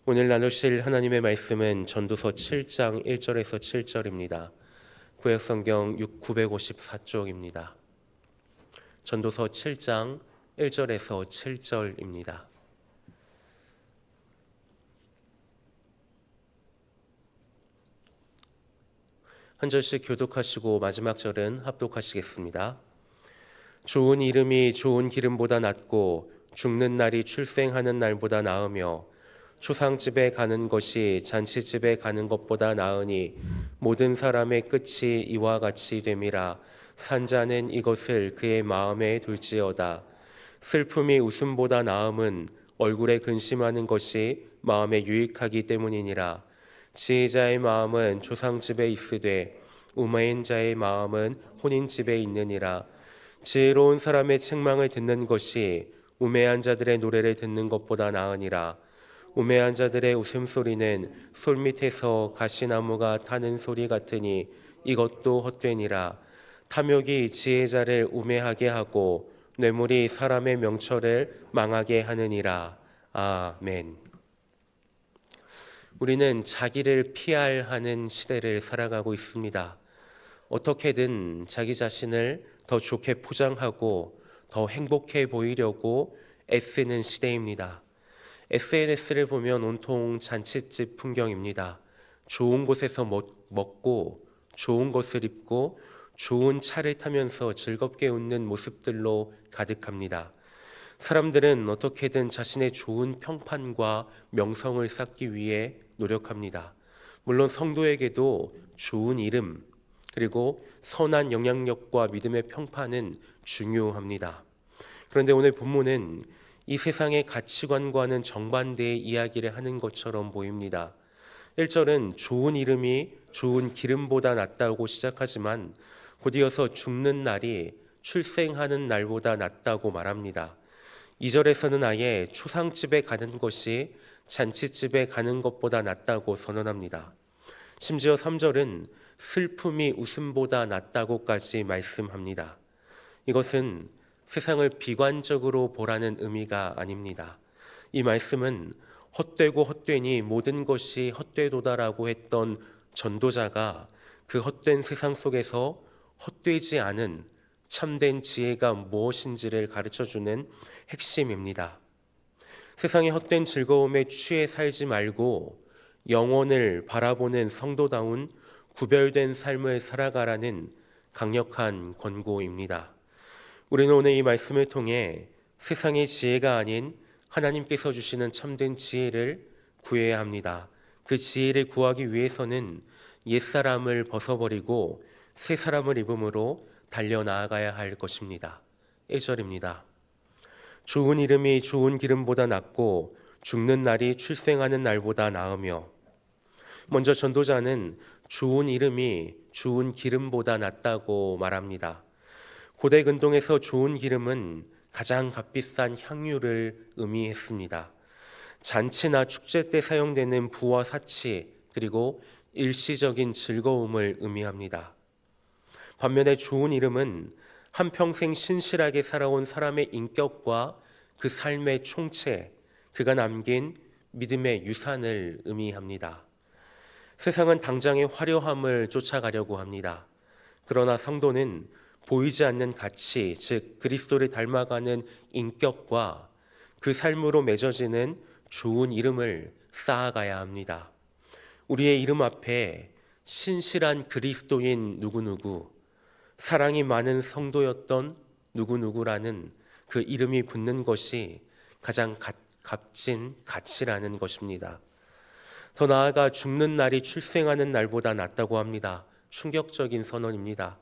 오늘 나누실 하나님의 말씀은 전도서 7장 1절에서 7절입니다. 구약성경 954쪽입니다. 전도서 7장 1절에서 7절입니다. 한 절씩 교독하시고 마지막 절은 합독하시겠습니다. 좋은 이름이 좋은 기름보다 낫고 죽는 날이 출생하는 날보다 나으며 초상집에 가는 것이 잔치집에 가는 것보다 나으니 모든 사람의 끝이 이와 같이 됨이라. 산자는 이것을 그의 마음에 둘지어다. 슬픔이 웃음보다 나음은 얼굴에 근심하는 것이 마음에 유익하기 때문이니라. 지혜자의 마음은 초상집에 있으되 우매인 자의 마음은 혼인집에 있느니라. 지혜로운 사람의 책망을 듣는 것이 우매한 자들의 노래를 듣는 것보다 나으니라. 우매한 자들의 웃음소리는 솔밑에서 가시나무가 타는 소리 같으니 이것도 헛되니라. 탐욕이 지혜자를 우매하게 하고 뇌물이 사람의 명철을 망하게 하느니라. 아멘. 우리는 자기를 피할하는 시대를 살아가고 있습니다. 어떻게든 자기 자신을 더 좋게 포장하고 더 행복해 보이려고 애쓰는 시대입니다. SNS를 보면 온통 잔칫집 풍경입니다. 좋은 곳에서 먹고 좋은 것을 입고 좋은 차를 타면서 즐겁게 웃는 모습들로 가득합니다. 사람들은 어떻게든 자신의 좋은 평판과 명성을 쌓기 위해 노력합니다. 물론 성도에게도 좋은 이름 그리고 선한 영향력과 믿음의 평판은 중요합니다. 그런데 오늘 본문은 이 세상의 가치관과는 정반대의 이야기를 하는 것처럼 보입니다. 1절은 좋은 이름이 좋은 기름보다 낫다고 시작하지만 곧이어서 죽는 날이 출생하는 날보다 낫다고 말합니다. 2절에서는 아예 초상집에 가는 것이 잔치집에 가는 것보다 낫다고 선언합니다. 심지어 3절은 슬픔이 웃음보다 낫다고까지 말씀합니다. 이것은 세상을 비관적으로 보라는 의미가 아닙니다. 이 말씀은 헛되고 헛되니 모든 것이 헛되도다라고 했던 전도자가 그 헛된 세상 속에서 헛되지 않은 참된 지혜가 무엇인지를 가르쳐주는 핵심입니다. 세상의 헛된 즐거움에 취해 살지 말고 영혼을 바라보는 성도다운 구별된 삶을 살아가라는 강력한 권고입니다. 우리는 오늘 이 말씀을 통해 세상의 지혜가 아닌 하나님께서 주시는 참된 지혜를 구해야 합니다. 그 지혜를 구하기 위해서는 옛사람을 벗어버리고 새 사람을 입음으로 달려나아가야 할 것입니다. 1절입니다. 좋은 이름이 좋은 기름보다 낫고 죽는 날이 출생하는 날보다 나으며. 먼저 전도자는 좋은 이름이 좋은 기름보다 낫다고 말합니다. 고대 근동에서 좋은 기름은 가장 값비싼 향유를 의미했습니다. 잔치나 축제 때 사용되는 부와 사치 그리고 일시적인 즐거움을 의미합니다. 반면에 좋은 이름은 한평생 신실하게 살아온 사람의 인격과 그 삶의 총체, 그가 남긴 믿음의 유산을 의미합니다. 세상은 당장의 화려함을 쫓아가려고 합니다. 그러나 성도는 보이지 않는 가치, 즉 그리스도를 닮아가는 인격과 그 삶으로 맺어지는 좋은 이름을 쌓아가야 합니다. 우리의 이름 앞에 신실한 그리스도인 누구누구, 사랑이 많은 성도였던 누구누구라는 그 이름이 붙는 것이 가장 값진 가치라는 것입니다. 더 나아가 죽는 날이 출생하는 날보다 낫다고 합니다. 충격적인 선언입니다.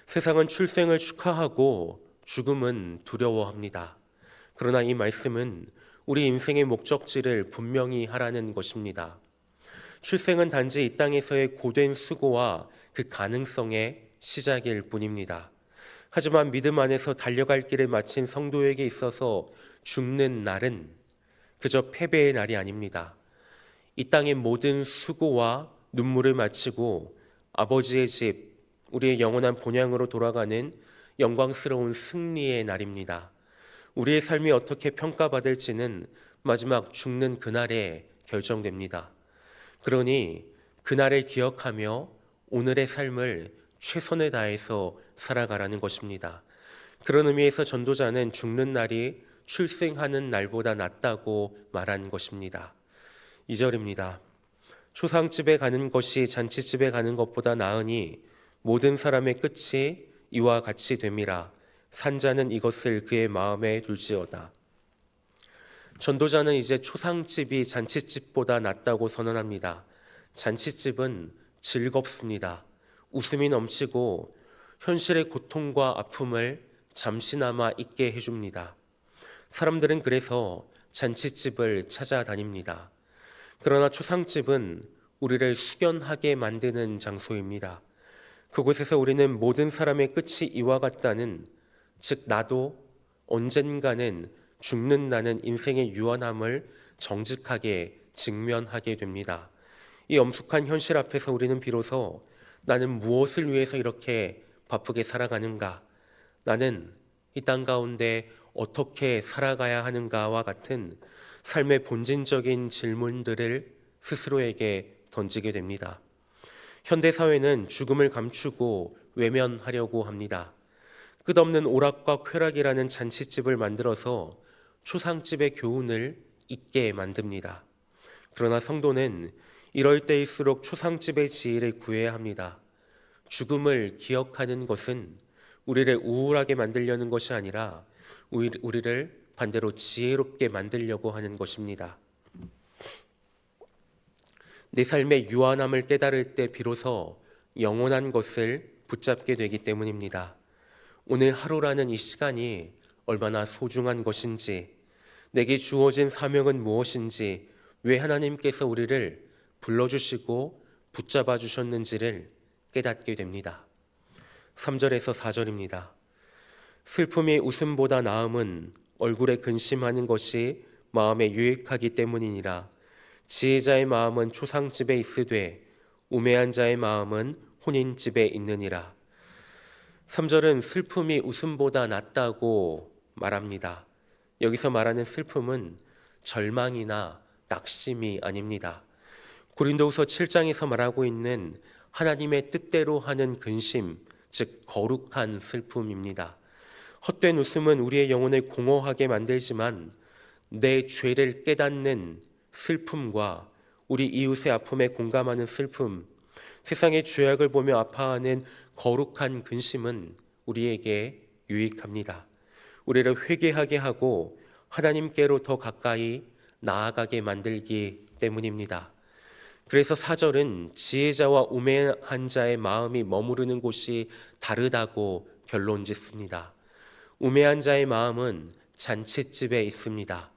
세상은 출생을 축하하고 죽음은 두려워합니다. 그러나 이 말씀은 우리 인생의 목적지를 분명히 하라는 것입니다. 출생은 단지 이 땅에서의 고된 수고와 그 가능성의 시작일 뿐입니다. 하지만 믿음 안에서 달려갈 길을 마친 성도에게 있어서 죽는 날은 그저 패배의 날이 아닙니다. 이 땅의 모든 수고와 눈물을 마치고 아버지의 집, 우리의 영원한 본향으로 돌아가는 영광스러운 승리의 날입니다. 우리의 삶이 어떻게 평가받을지는 마지막 죽는 그날에 결정됩니다. 그러니 그날을 기억하며 오늘의 삶을 최선을 다해서 살아가라는 것입니다. 그런 의미에서 전도자는 죽는 날이 출생하는 날보다 낫다고 말한 것입니다. 2절입니다. 초상집에 가는 것이 잔치집에 가는 것보다 나으니 모든 사람의 끝이 이와 같이 됨이라. 산자는 이것을 그의 마음에 둘지어다. 전도자는 이제 초상집이 잔치집보다 낫다고 선언합니다. 잔치집은 즐겁습니다. 웃음이 넘치고 현실의 고통과 아픔을 잠시나마 잊게 해줍니다. 사람들은 그래서 잔치집을 찾아다닙니다. 그러나 초상집은 우리를 숙연하게 만드는 장소입니다. 그곳에서 우리는 모든 사람의 끝이 이와 같다는, 즉 나도 언젠가는 죽는다는 인생의 유한함을 정직하게 직면하게 됩니다. 이 엄숙한 현실 앞에서 우리는 비로소 나는 무엇을 위해서 이렇게 바쁘게 살아가는가? 나는 이 땅 가운데 어떻게 살아가야 하는가와 같은 삶의 본질적인 질문들을 스스로에게 던지게 됩니다. 현대사회는 죽음을 감추고 외면하려고 합니다. 끝없는 오락과 쾌락이라는 잔치집을 만들어서 초상집의 교훈을 잊게 만듭니다. 그러나 성도는 이럴 때일수록 초상집의 지혜를 구해야 합니다. 죽음을 기억하는 것은 우리를 우울하게 만들려는 것이 아니라 우리를 반대로 지혜롭게 만들려고 하는 것입니다. 내 삶의 유한함을 깨달을 때 비로소 영원한 것을 붙잡게 되기 때문입니다. 오늘 하루라는 이 시간이 얼마나 소중한 것인지, 내게 주어진 사명은 무엇인지, 왜 하나님께서 우리를 불러주시고 붙잡아 주셨는지를 깨닫게 됩니다. 3절에서 4절입니다. 슬픔이 웃음보다 나음은 얼굴에 근심하는 것이 마음에 유익하기 때문이니라. 지혜자의 마음은 초상집에 있으되 우매한 자의 마음은 혼인집에 있느니라. 3절은 슬픔이 웃음보다 낫다고 말합니다. 여기서 말하는 슬픔은 절망이나 낙심이 아닙니다. 고린도후서 7장에서 말하고 있는 하나님의 뜻대로 하는 근심, 즉 거룩한 슬픔입니다. 헛된 웃음은 우리의 영혼을 공허하게 만들지만 내 죄를 깨닫는 슬픔과 우리 이웃의 아픔에 공감하는 슬픔, 세상의 죄악을 보며 아파하는 거룩한 근심은 우리에게 유익합니다. 우리를 회개하게 하고 하나님께로 더 가까이 나아가게 만들기 때문입니다. 그래서 4절은 지혜자와 우매한 자의 마음이 머무르는 곳이 다르다고 결론짓습니다. 우매한 자의 마음은 잔치집에 있습니다.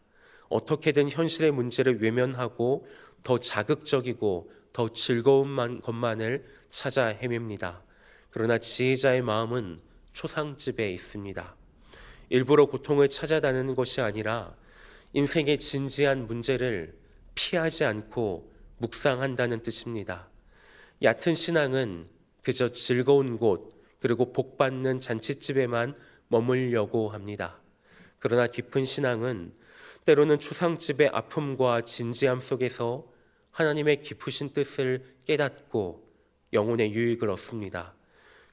어떻게든 현실의 문제를 외면하고 더 자극적이고 더 즐거운 것만을 찾아 헤맵니다. 그러나 지혜자의 마음은 초상집에 있습니다. 일부러 고통을 찾아다니는 것이 아니라 인생의 진지한 문제를 피하지 않고 묵상한다는 뜻입니다. 얕은 신앙은 그저 즐거운 곳 그리고 복받는 잔치집에만 머물려고 합니다. 그러나 깊은 신앙은 때로는 초상집의 아픔과 진지함 속에서 하나님의 깊으신 뜻을 깨닫고 영혼의 유익을 얻습니다.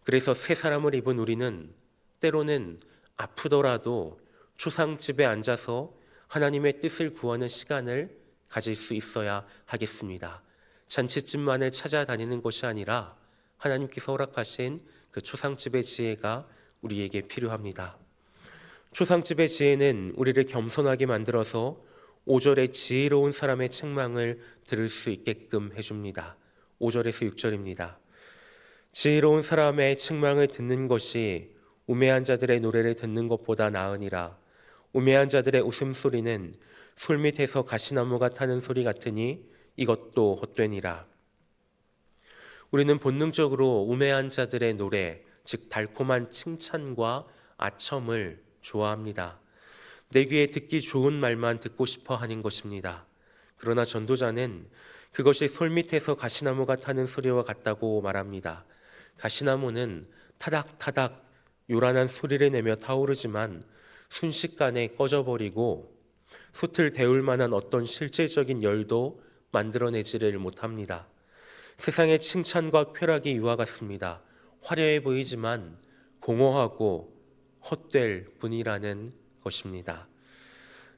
그래서 새 사람을 입은 우리는 때로는 아프더라도 초상집에 앉아서 하나님의 뜻을 구하는 시간을 가질 수 있어야 하겠습니다. 잔치집만을 찾아다니는 것이 아니라 하나님께서 허락하신 그 초상집의 지혜가 우리에게 필요합니다. 초상집의 지혜는 우리를 겸손하게 만들어서 5절의 지혜로운 사람의 책망을 들을 수 있게끔 해줍니다. 5절에서 6절입니다. 지혜로운 사람의 책망을 듣는 것이 우매한 자들의 노래를 듣는 것보다 나으니라. 우매한 자들의 웃음소리는 솔밑에서 가시나무가 타는 소리 같으니 이것도 헛되니라. 우리는 본능적으로 우매한 자들의 노래, 즉 달콤한 칭찬과 아첨을 좋아합니다. 내 귀에 듣기 좋은 말만 듣고 싶어 하는 것입니다. 그러나 전도자는 그것이 솔밑에서 가시나무가 타는 소리와 같다고 말합니다. 가시나무는 타닥타닥 요란한 소리를 내며 타오르지만 순식간에 꺼져버리고 솥을 데울 만한 어떤 실질적인 열도 만들어내지를 못합니다. 세상의 칭찬과 쾌락이 이와 같습니다. 화려해 보이지만 공허하고 헛될 뿐이라는 것입니다.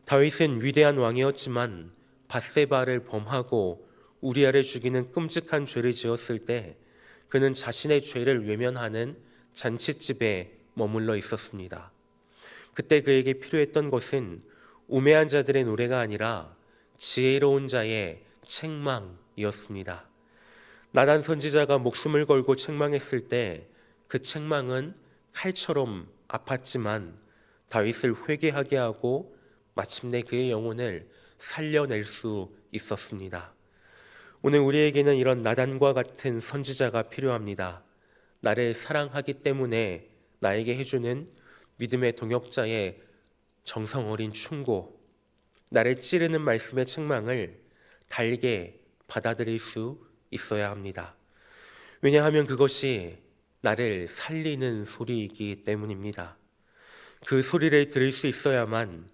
다윗은 위대한 왕이었지만 밧세바를 범하고 우리아를 죽이는 끔찍한 죄를 지었을 때 그는 자신의 죄를 외면하는 잔칫집에 머물러 있었습니다. 그때 그에게 필요했던 것은 우매한 자들의 노래가 아니라 지혜로운 자의 책망이었습니다. 나단 선지자가 목숨을 걸고 책망했을 때 그 책망은 칼처럼 아팠지만 다윗을 회개하게 하고 마침내 그의 영혼을 살려낼 수 있었습니다. 오늘 우리에게는 이런 나단과 같은 선지자가 필요합니다. 나를 사랑하기 때문에 나에게 해주는 믿음의 동역자의 정성 어린 충고, 나를 찌르는 말씀의 책망을 달게 받아들일 수 있어야 합니다. 왜냐하면 그것이 나를 살리는 소리이기 때문입니다. 그 소리를 들을 수 있어야만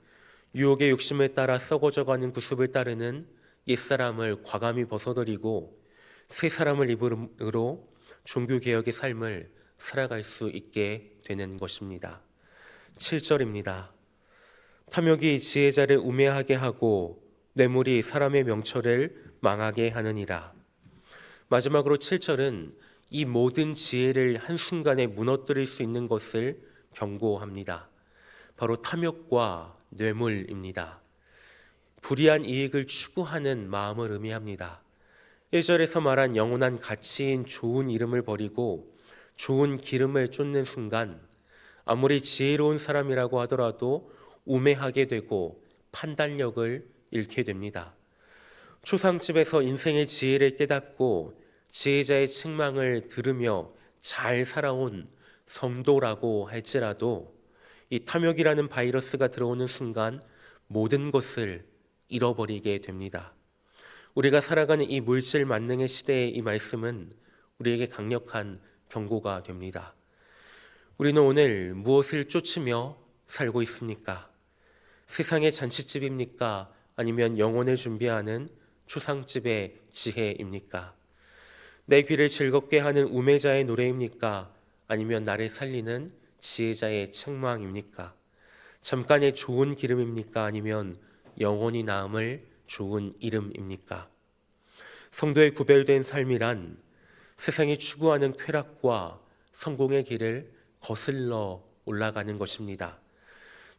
유혹의 욕심에 따라 썩어져가는 구습을 따르는 옛사람을 과감히 벗어버리고 새 사람을 입음으로 종교개혁의 삶을 살아갈 수 있게 되는 것입니다. 7절입니다. 탐욕이 지혜자를 우매하게 하고 뇌물이 사람의 명철을 망하게 하느니라. 마지막으로 7절은 이 모든 지혜를 한순간에 무너뜨릴 수 있는 것을 경고합니다. 바로 탐욕과 뇌물입니다. 불이한 이익을 추구하는 마음을 의미합니다. 1절에서 말한 영원한 가치인 좋은 이름을 버리고 좋은 기름을 쫓는 순간 아무리 지혜로운 사람이라고 하더라도 우매하게 되고 판단력을 잃게 됩니다. 초상집에서 인생의 지혜를 깨닫고 지혜자의 책망을 들으며 잘 살아온 성도라고 할지라도 이 탐욕이라는 바이러스가 들어오는 순간 모든 것을 잃어버리게 됩니다. 우리가 살아가는 이 물질 만능의 시대의 이 말씀은 우리에게 강력한 경고가 됩니다. 우리는 오늘 무엇을 쫓으며 살고 있습니까? 세상의 잔치집입니까? 아니면 영혼을 준비하는 초상집의 지혜입니까? 내 귀를 즐겁게 하는 우매자의 노래입니까? 아니면 나를 살리는 지혜자의 책망입니까? 잠깐의 좋은 기름입니까? 아니면 영원히 남을 좋은 이름입니까? 성도의 구별된 삶이란 세상이 추구하는 쾌락과 성공의 길을 거슬러 올라가는 것입니다.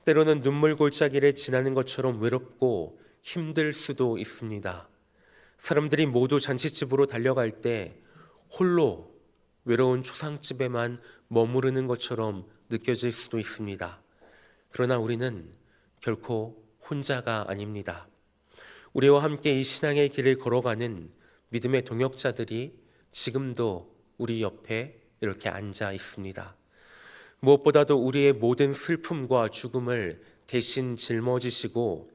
때로는 눈물 골짜기를 지나는 것처럼 외롭고 힘들 수도 있습니다. 사람들이 모두 잔치집으로 달려갈 때 홀로 외로운 초상집에만 머무르는 것처럼 느껴질 수도 있습니다. 그러나 우리는 결코 혼자가 아닙니다. 우리와 함께 이 신앙의 길을 걸어가는 믿음의 동역자들이 지금도 우리 옆에 이렇게 앉아 있습니다. 무엇보다도 우리의 모든 슬픔과 죽음을 대신 짊어지시고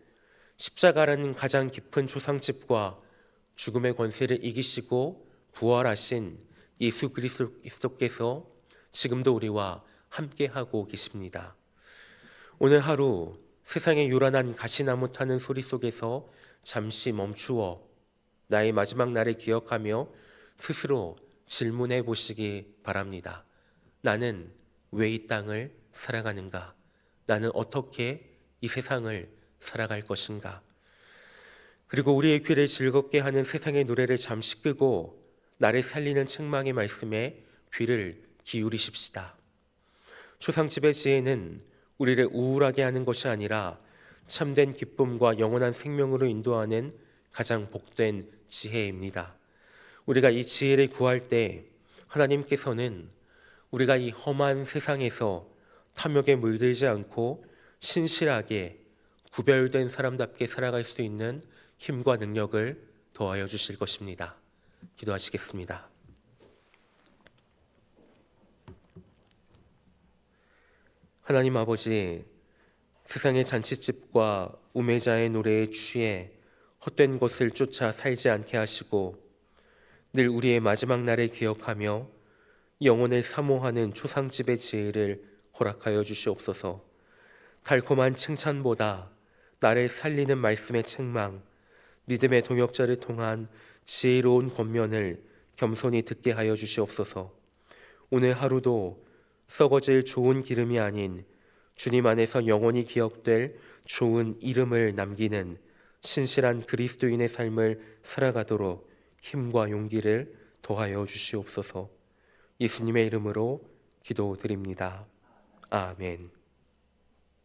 십자가라는 가장 깊은 초상집과 죽음의 권세를 이기시고 부활하신 예수 그리스도께서 지금도 우리와 함께하고 계십니다. 오늘 하루 세상의 요란한 가시나무 타는 소리 속에서 잠시 멈추어 나의 마지막 날을 기억하며 스스로 질문해 보시기 바랍니다. 나는 왜 이 땅을 살아가는가? 나는 어떻게 이 세상을 살아갈 것인가? 그리고 우리의 귀를 즐겁게 하는 세상의 노래를 잠시 끄고 나를 살리는 책망의 말씀에 귀를 기울이십시다. 초상집의 지혜는 우리를 우울하게 하는 것이 아니라 참된 기쁨과 영원한 생명으로 인도하는 가장 복된 지혜입니다. 우리가 이 지혜를 구할 때 하나님께서는 우리가 이 험한 세상에서 탐욕에 물들지 않고 신실하게 구별된 사람답게 살아갈 수 있는 힘과 능력을 더하여 주실 것입니다. 기도하시겠습니다. 하나님 아버지, 세상의 잔치집과 우매자의 노래에 취해 헛된 것을 쫓아 살지 않게 하시고 늘 우리의 마지막 날을 기억하며 영혼을 사모하는 초상집의 지혜를 허락하여 주시옵소서. 달콤한 칭찬보다 나를 살리는 말씀의 책망, 믿음의 동역자를 통한 지혜로운 권면을 겸손히 듣게 하여 주시옵소서. 오늘 하루도 썩어질 좋은 기름이 아닌 주님 안에서 영원히 기억될 좋은 이름을 남기는 신실한 그리스도인의 삶을 살아가도록 힘과 용기를 더하여 주시옵소서. 예수님의 이름으로 기도드립니다. 아멘.